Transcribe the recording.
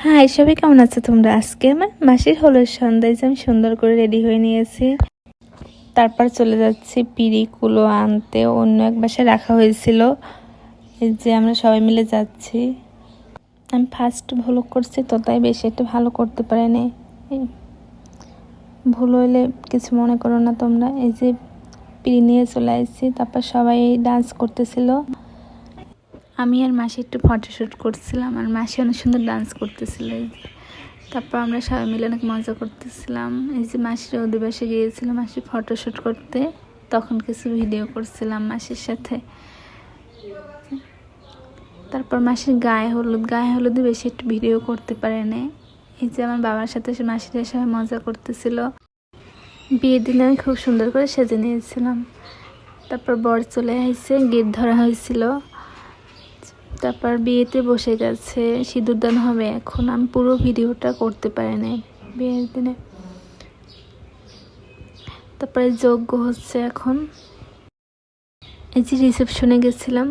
High সবাই, কেমন আছো তোমরা? আজকে আমার মাসির হলের সন্ধ্যায় যে আমি সুন্দর করে রেডি হয়ে নিয়েছি। তারপর চলে যাচ্ছি পিড়ি কুলো আনতে, অন্য এক বাসায় রাখা হয়েছিল। এই যে আমরা সবাই মিলে যাচ্ছি। আমি ফার্স্ট ভুল করছি তো, তাই বেশি একটা ভালো করতে পারিনি। ভুল হইলে কিছু মনে করো না তোমরা। এই যে পিড়ি নিয়ে চলে আসছি, তারপর সবাই ডান্স করতেছিল। আমি আর মাসি একটু ফটোশ্যুট করছিলাম, আর মাসি অনেক সুন্দর ডান্স করতেছিল। তারপর আমরা সবাই মিলে অনেক মজা করতেছিলাম। এই যে মাসির অধিবাসে গিয়েছিলাম মাসি ফটোশ্যুট করতে, তখন কিছু ভিডিও করছিলাম মাসির সাথে। তারপর মাসির গায়ে হলুদে বেশি একটু ভিডিও করতে পারেনি। এই যে আমার বাবার সাথে মাসিরা সবাই মজা করতেছিল। বিয়ের দিনে আমি খুব সুন্দর করে সেজে নিয়েছিলাম। তারপর বর চলে আসছে, গেট ধরা হয়েছিল। তারপর বিয়েতে বসে গেছে, সিঁদুরদান হবে। এখন আমি পুরো ভিডিওটা করতে পারিনি বিয়ের দিনে। তারপরে যজ্ঞ হচ্ছে এখন। এই যে রিসেপশনে গেছিলাম।